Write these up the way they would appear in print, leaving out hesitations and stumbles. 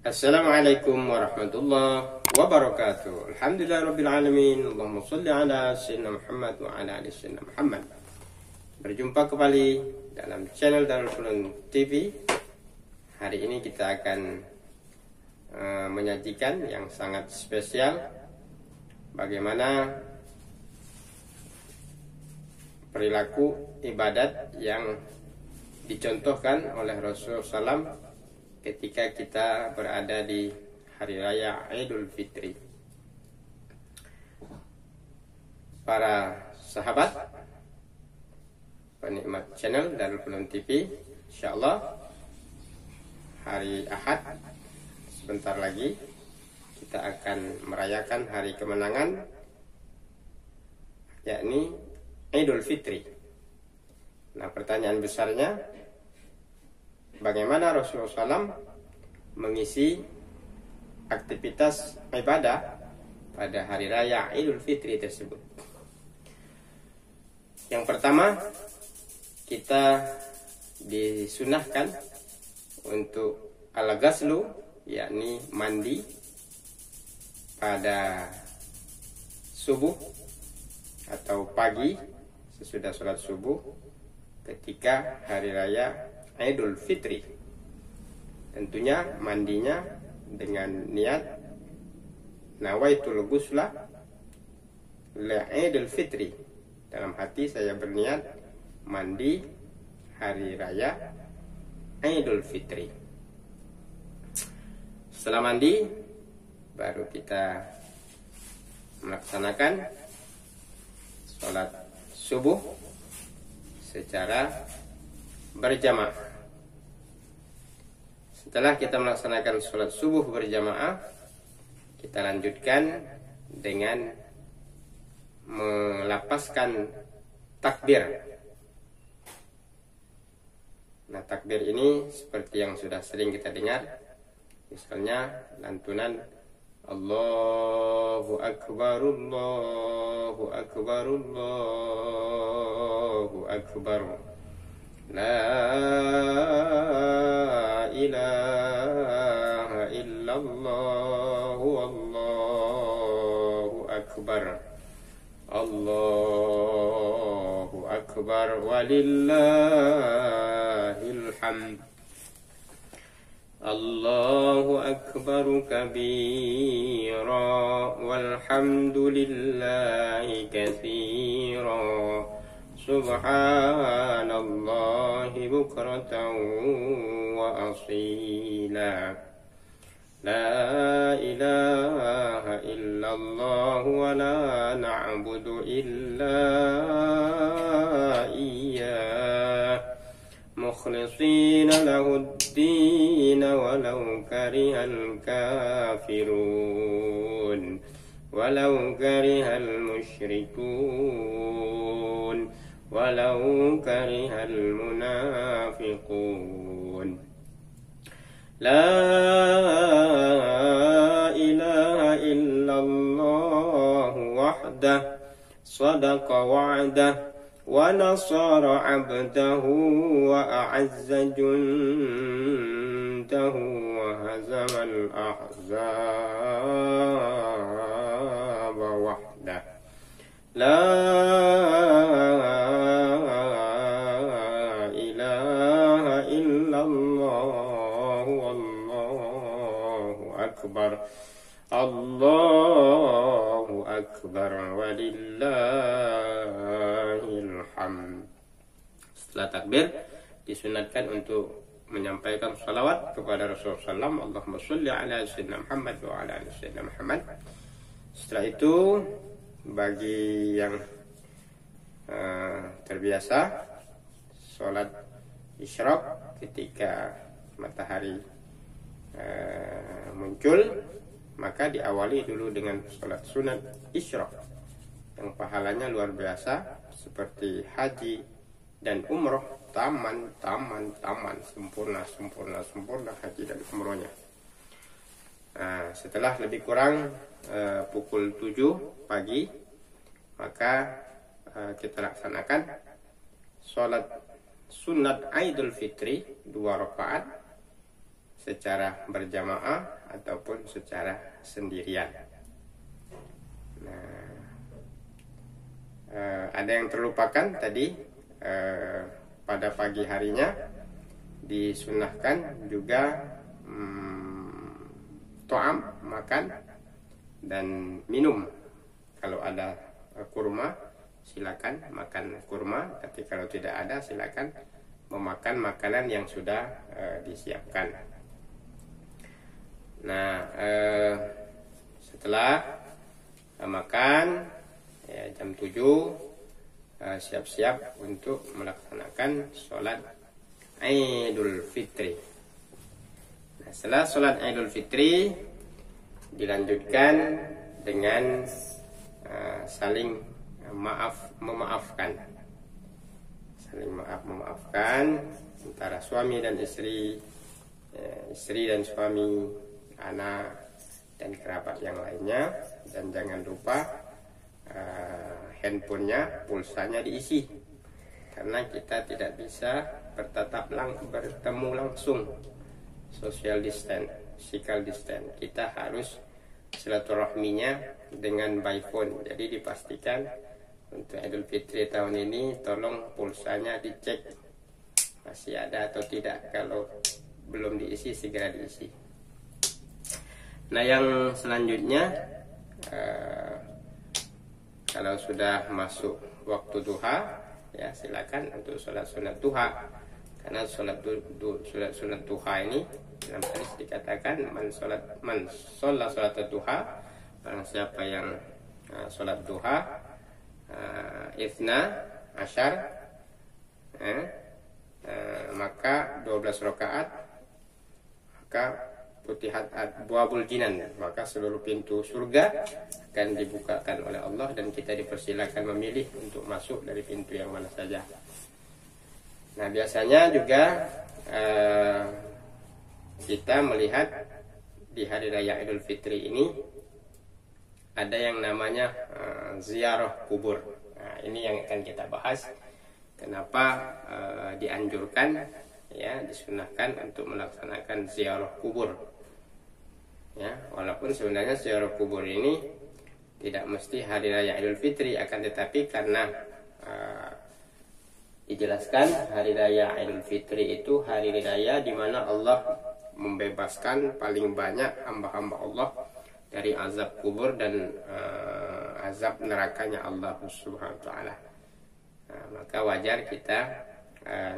Assalamualaikum warahmatullahi wabarakatuh. Alhamdulillahirabbil alamin. Allahumma shalli ala sayyidina Muhammad wa ala ali sayyidina Muhammad. Berjumpa kembali dalam channel Darul Ulum TV. Hari ini kita akan menyajikan yang sangat spesial, bagaimana perilaku ibadat yang dicontohkan oleh Rasulullah SAW ketika kita berada di Hari Raya Idul Fitri. Para sahabat penikmat channel Darul Ulum TV, insyaallah hari Ahad sebentar lagi kita akan merayakan hari kemenangan, yakni Idul Fitri. Nah, pertanyaan besarnya, bagaimana Rasulullah SAW mengisi aktivitas ibadah pada hari raya Idul Fitri tersebut? Yang pertama, kita disunahkan untuk al-ghaslu, yakni mandi pada subuh atau pagi sesudah sholat subuh ketika hari raya Idul Fitri. Tentunya mandinya dengan niat nawaitul ghusla li Idul Fitri. Dalam hati saya berniat mandi hari raya Idul Fitri. Setelah mandi, baru kita melaksanakan sholat subuh secara berjamaah. Setelah kita melaksanakan sholat subuh berjamaah, kita lanjutkan dengan melapaskan takbir. Nah, takbir ini seperti yang sudah sering kita dengar, misalnya lantunan Allahu Akbar, Allahu Akbar, Allahu Akbar, La ilaha illallah, Allahu Akbar, Allahu Akbar, walillahil hamd. Allahu Akbar kabira, walhamdulillahi katsira, subhanallahi bukratan wa asila, la ilaha illallah wa la na'budu illa iyyah, mukhlisina lahuddin walau karihal kafirun, walau karihal musyrikun, walau karihal munafiqun. La ilaha illallah wahdah sadaqa wa'dah wa nasara 'abdahu wa a'azza jundahu wa hazama al-ahzaba wahdah. La ilaha illallah, wallahu akbar, Allahu akbar, walillahil hamd. Setelah takbir, disunatkan untuk menyampaikan salawat kepada Rasulullah SAW. Allahumma sholli ala sayyidina Muhammad wa ala ali sayyidina Muhammad. Setelah itu, bagi yang terbiasa sholat isyraq ketika matahari muncul, maka diawali dulu dengan sholat sunat isyraq yang pahalanya luar biasa, seperti haji dan umroh, taman, sempurna haji dan umrohnya. Nah, setelah lebih kurang pukul 7 pagi, maka kita laksanakan sholat sunat Idul Fitri 2 rakaat secara berjamaah ataupun secara sendirian. Nah, ada yang terlupakan tadi, pada pagi harinya disunahkan juga to'am, makan dan minum. Kalau ada kurma silakan makan kurma, tapi kalau tidak ada silakan memakan makanan yang sudah disiapkan. Nah, setelah makan ya, jam 7 siap-siap untuk melaksanakan sholat Idul Fitri. Nah, setelah sholat Idul Fitri dilanjutkan dengan saling memaafkan, saling memaafkan antara suami dan istri, istri dan suami, anak dan kerabat yang lainnya. Dan jangan lupa handphonenya, pulsanya diisi, karena kita tidak bisa bertemu langsung, social distance, physical distance. Kita harus silaturahminya dengan by phone. Jadi dipastikan untuk Idul Fitri tahun ini tolong pulsanya dicek masih ada atau tidak. Kalau belum diisi segera diisi. Nah, yang selanjutnya, kalau sudah masuk waktu duha ya silakan untuk sholat sunat duha, karena sholat sunat duha ini dalam hadis dikatakan man sholat duha, barang siapa yang sholat duha Ithna Asyar, maka 12 rakaat, maka Futihat Abwabul Jinan, maka seluruh pintu surga akan dibukakan oleh Allah dan kita dipersilakan memilih untuk masuk dari pintu yang mana saja. Nah, biasanya juga kita melihat di hari raya Idul Fitri ini ada yang namanya ziarah kubur. Nah, ini yang akan kita bahas. Kenapa dianjurkan, ya, disunahkan untuk melaksanakan ziarah kubur. Ya, walaupun sebenarnya ziarah kubur ini tidak mesti hari raya Idul Fitri, akan tetapi karena dijelaskan hari raya Idul Fitri itu hari raya di mana Allah membebaskan paling banyak hamba-hamba Allah dari azab kubur dan azab nerakanya Allah Subhanahu wa taala. Nah, maka wajar kita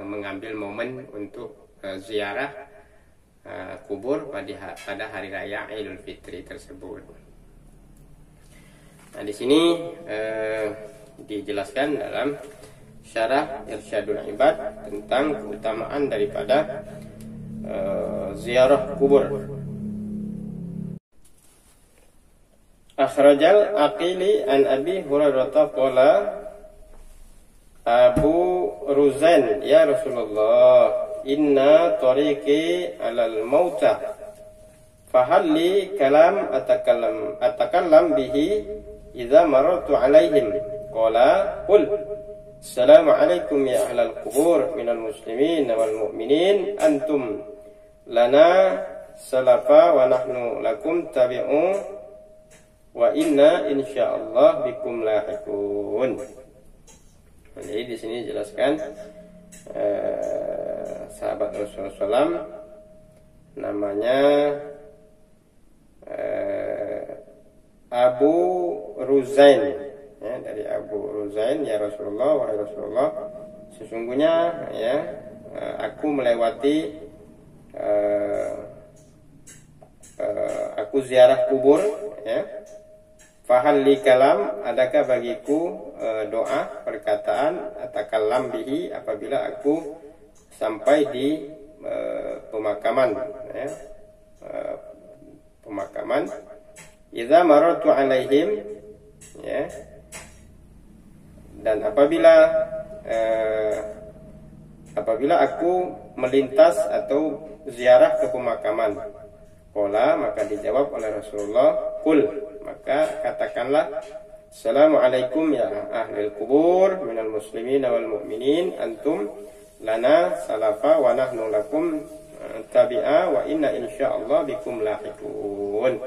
mengambil momen untuk ziarah kubur pada hari raya Idul Fitri tersebut. Nah, di sini dijelaskan dalam syarah Irsyadul Ibad tentang keutamaan daripada ziarah kubur. Akhrajal Aqili an Abi Hurairah qala Abu Ruzain ya Rasulullah inna tariqi alal mauta fahalli kalam atakallam bihi idza marartu alaihim qala qul assalamu alaikum ya ahlal qubur minal muslimin wal mu'minin antum lana salafa wa nahnu lakum tabi'un wa inna insyaallah bikum lahiqun. Jadi di sini jelaskan sahabat Rasulullah SAW namanya Abu Ruzain, ya, dari Abu Ruzain, ya Rasulullah, wahai Rasulullah, sesungguhnya ya aku melewati aku ziarah kubur, ya. Fahal li kalam, adakah bagiku doa, perkataan, atakallam bihi, apabila aku sampai di pemakaman, ya, pemakaman. Idza marartu alaihim, ya, dan apabila aku melintas atau ziarah ke pemakaman. Qala, maka dijawab oleh Rasulullah, qul, maka katakanlah, assalamualaikum ya ahlil kubur minal muslimin wal mu'minin antum lana salafa wa nahnu lakum tabi'a wa inna insyaallah bikum lahiqun.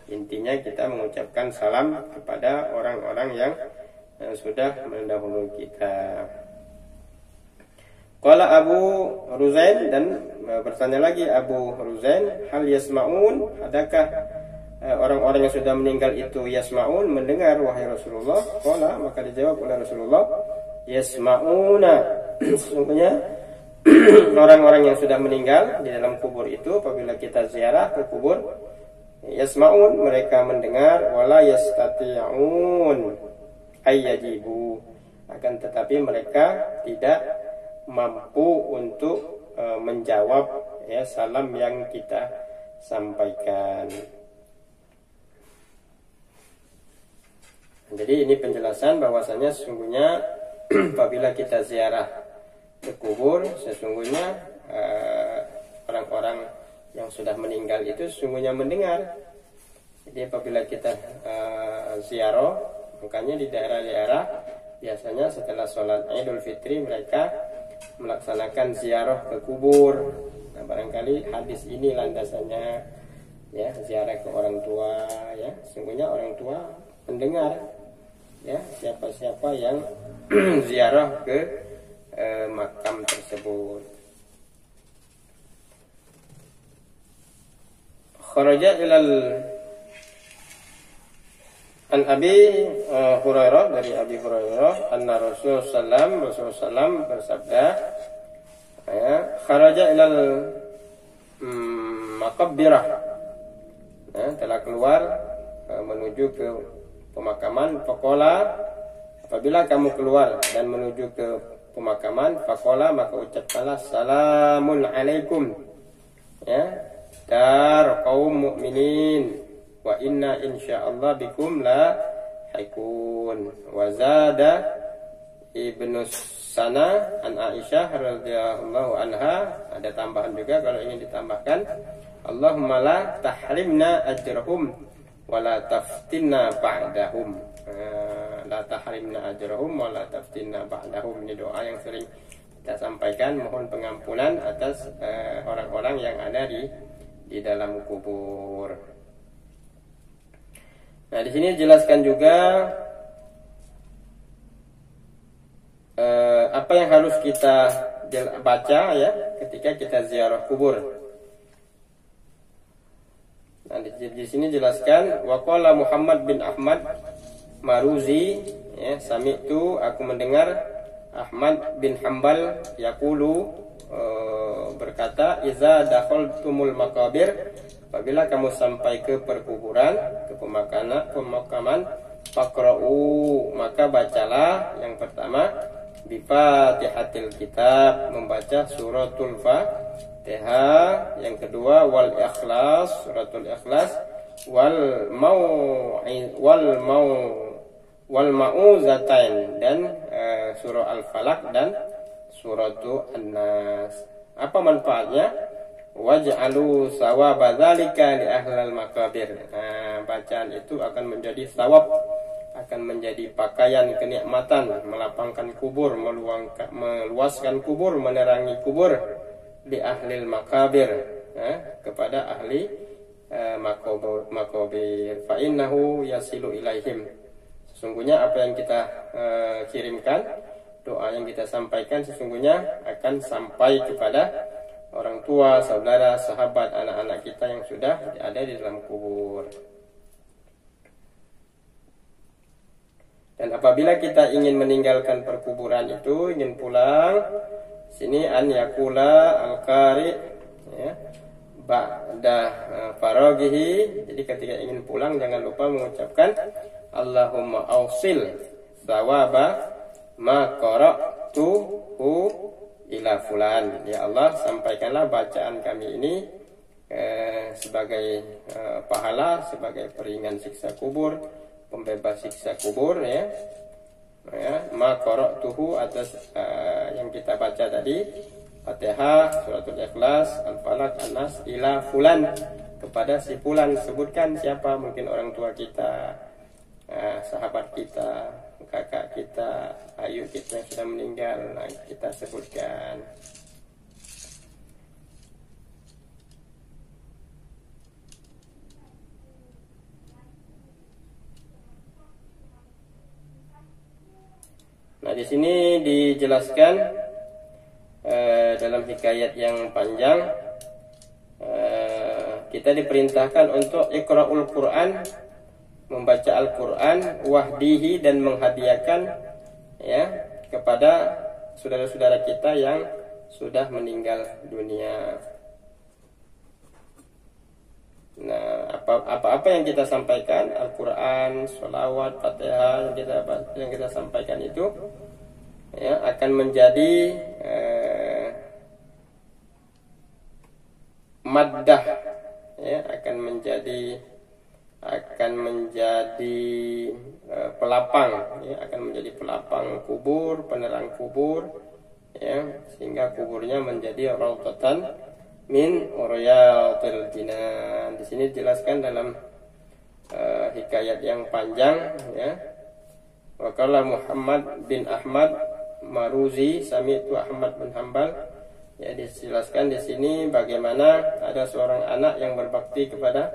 Intinya kita mengucapkan salam kepada orang-orang yang sudah mendahului kita. Qala Abu Ruzain, dan bertanya lagi Abu Ruzain, hal yasma'un, adakah orang-orang yang sudah meninggal itu yasma'un, mendengar wahai Rasulullah? Qala, maka dijawab oleh Rasulullah, yasma'una, sesungguhnya orang-orang yang sudah meninggal di dalam kubur itu apabila kita ziarah ke kubur, yasma'un, mereka mendengar, wala yastati'un ayyajibu, akan tetapi mereka tidak mampu untuk menjawab ya salam yang kita sampaikan. Jadi ini penjelasan bahwasanya sesungguhnya apabila kita ziarah ke kubur, sesungguhnya orang-orang yang sudah meninggal itu sesungguhnya mendengar. Jadi apabila kita ziarah, makanya di daerah-daerah biasanya setelah sholat Idul Fitri mereka melaksanakan ziarah ke kubur. Nah, barangkali hadis ini landasannya ya, ziarah ke orang tua ya. Sesungguhnya orang tua mendengar ya siapa-siapa yang ziarah ke makam tersebut. Kharaja ilal an Abi Hurairah, dari Abi Hurairah, anna Rasulullah SAW bersabda, ya, kharaja ilal maqabbirah, ya, telah keluar menuju ke pemakaman. Faqala, apabila kamu keluar dan menuju ke pemakaman, faqala, maka ucapkanlah salamun alaikum, ya, dar kaum mukminin, wa inna insyaallah bikum la haikun. Wa zada Ibnu Sana an Aisyah radhiyallahu anha, ada tambahan juga kalau ingin ditambahkan, Allahumma la tahrimna ajrahum wa la taftinna ba'dahum. La tahrimna ajrahum wa la taftinna ba'dahum. Ini doa yang sering kita sampaikan, mohon pengampunan atas orang-orang yang ada di dalam kubur. Nah, di sini dijelaskan juga apa yang harus kita baca ya ketika kita ziarah kubur. Nah, di sini dijelaskan waqala Muhammad bin Ahmad Maruzi, ya, sami'tu, aku mendengar Ahmad bin Hambal yaqulu, berkata, iza dakhaltumul maqabir, apabila kamu sampai ke perkuburan, ke pemakaman, faqra'u, maka bacalah yang pertama bi Fatihatil Kitab, membaca suratul Fatihah, yang kedua wal Ikhlas, suratul Ikhlas, wal mau'uzatain, dan surah Al-Falaq dan suratul An-Nas. Apa manfaatnya? Waj'alu sawaba dzalika li ahlil maqabir. Bacaan itu akan menjadi sawab, akan menjadi pakaian kenikmatan, melapangkan kubur, meluaskan kubur, menerangi kubur, di ahlil maqabir, kepada ahli maqabir. Fa innahu yasilu ilaihim, sesungguhnya apa yang kita kirimkan, doa yang kita sampaikan sesungguhnya akan sampai kepada orang tua, saudara, sahabat, anak-anak kita yang sudah ada di dalam kubur. Dan apabila kita ingin meninggalkan perkuburan itu, ingin pulang, sini an yakula al-qari, ya, ba'da faraghihi. Jadi ketika ingin pulang jangan lupa mengucapkan Allahumma ausil thawaba ma qara'tuhu ila fulan. Ya Allah, sampaikanlah bacaan kami ini sebagai pahala, sebagai peringan siksa kubur, pembebas siksa kubur, ya. Ma qara'tuhu, atas yang kita baca tadi, Fatihah, suratul Ikhlas, Al-Falaq, An-Nas, ila fulan, kepada si fulan. Sebutkan siapa, mungkin orang tua kita, sahabat kita, kakak kita, ayu kita yang sudah meninggal, kita sebutkan. di sini dijelaskan dalam hikayat yang panjang, kita diperintahkan untuk iqra'ul Quran, membaca Al-Quran, wahdihi, dan menghadiahkan ya kepada saudara-saudara kita yang sudah meninggal dunia. Nah, apa-apa yang kita sampaikan, Al-Quran, sholawat, Fatihah yang kita sampaikan itu ya akan menjadi maddah, ya akan menjadi pelapang, ya akan menjadi pelapang kubur, penerang kubur, ya sehingga kuburnya menjadi raudhatan min riyadil jinan. Di sini dijelaskan dalam hikayat yang panjang, ya. Waqala Muhammad bin Ahmad Maruzi sami'tu Ahmad bin Hambal. Ya, dijelaskan di sini bagaimana ada seorang anak yang berbakti kepada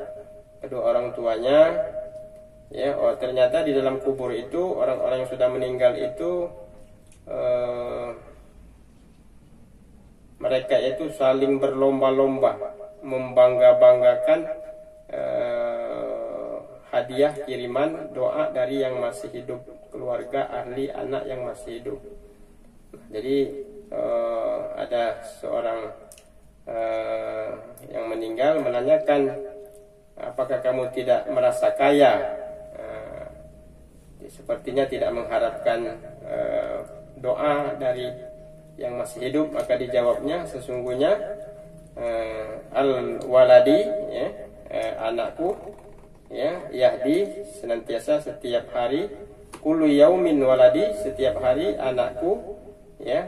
kedua orang tuanya. Ya, ternyata di dalam kubur itu orang-orang yang sudah meninggal itu mereka itu saling berlomba-lomba membangga-banggakan hadiah kiriman doa dari yang masih hidup, keluarga, ahli, anak yang masih hidup. Jadi ada seorang yang meninggal menanyakan, apakah kamu tidak merasa kaya? Sepertinya tidak mengharapkan doa dari yang masih hidup. Maka dijawabnya, sesungguhnya al-waladi, ya, anakku, ya, yahdi, senantiasa setiap hari, kullu yaumin waladi, setiap hari anakku, ya,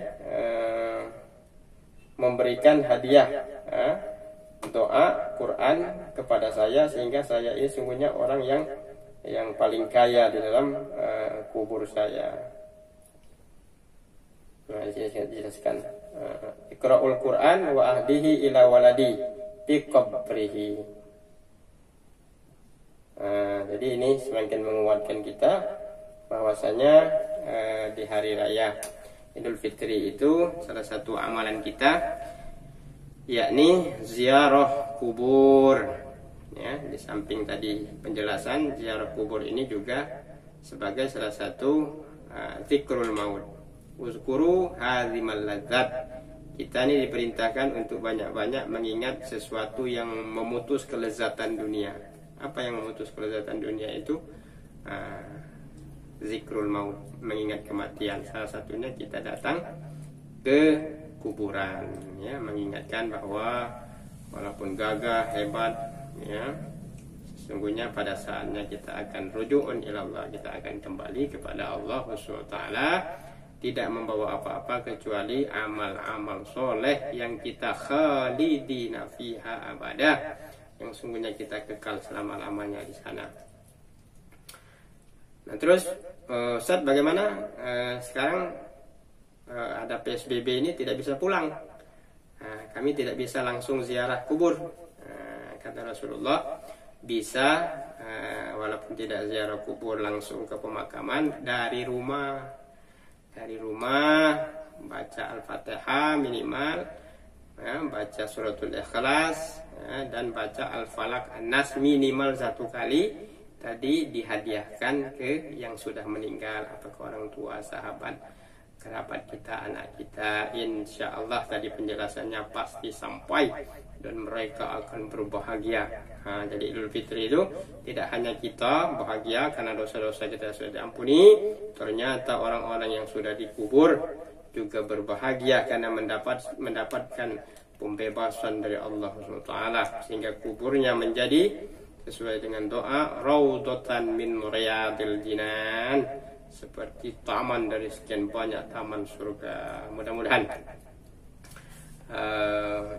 memberikan hadiah doa Quran kepada saya, sehingga saya ini sungguhnya orang yang paling kaya di dalam kubur saya. Nah, di sini dijelaskan iqra'ul Quran wa ahdihi ila waladi fi qabrihi. Jadi ini semakin menguatkan kita bahwasanya di hari raya Idul Fitri itu salah satu amalan kita yakni ziarah kubur. Ya, di samping tadi penjelasan, ziarah kubur ini juga sebagai salah satu zikrul maut. Uzkuru hazimal ladzat. Kita ini diperintahkan untuk banyak-banyak mengingat sesuatu yang memutus kelezatan dunia. Apa yang memutus kelezatan dunia itu? Zikrul maut, mengingat kematian. Salah satunya kita datang ke kuburan, ya, mengingatkan bahwa walaupun gagah, hebat, ya, sesungguhnya pada saatnya kita akan ruju'un ilallah, kita akan kembali kepada Allah Subhanahu wa taala, tidak membawa apa-apa kecuali amal-amal soleh yang kita khalidina fiha abadah, yang sungguhnya kita kekal selama-lamanya di sana. Nah, terus Ustaz, bagaimana sekarang ada PSBB ini tidak bisa pulang? Kami tidak bisa langsung ziarah kubur. Kata Rasulullah, bisa walaupun tidak ziarah kubur langsung ke pemakaman, dari rumah baca Al-Fatihah minimal, ya, baca suratul Ikhlas, ya, dan baca Al-Falaq An-Nas minimal 1 kali. Tadi dihadiahkan ke yang sudah meninggal, apakah orang tua, sahabat, kerabat kita, anak kita. Insya Allah tadi penjelasannya pasti sampai dan mereka akan berbahagia. Jadi Idul Fitri itu tidak hanya kita bahagia karena dosa-dosa kita sudah diampuni, ternyata orang-orang yang sudah dikubur juga berbahagia karena mendapatkan pembebasan dari Allah SWT, sehingga kuburnya menjadi sesuai dengan doa raudhatan min riyadil jinan, seperti taman dari sekian banyak taman surga. Mudah-mudahan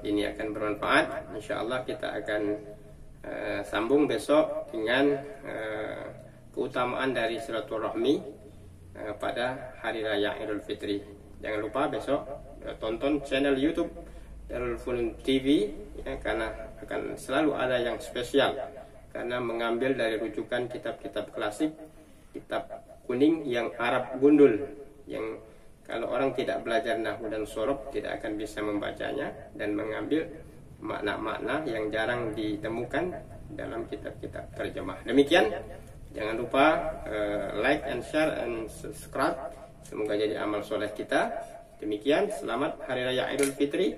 ini akan bermanfaat. InsyaAllah kita akan sambung besok dengan keutamaan dari silaturahmi pada hari raya Idul Fitri. Jangan lupa besok tonton channel YouTube Darul Funun TV, ya, karena akan selalu ada yang spesial, karena mengambil dari rujukan kitab-kitab klasik, kitab kuning yang Arab gundul, yang Kalau orang tidak belajar nahwu dan sorof, tidak akan bisa membacanya dan mengambil makna-makna yang jarang ditemukan dalam kitab-kitab terjemah. Demikian, jangan lupa like and share and subscribe. Semoga jadi amal soleh kita. Demikian, selamat Hari Raya Idul Fitri.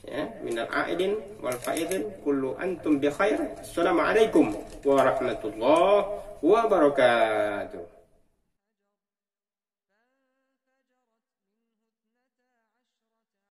Ya, minal aidin wal faidin kullu antum bi khair. Assalamualaikum warahmatullahi wabarakatuh.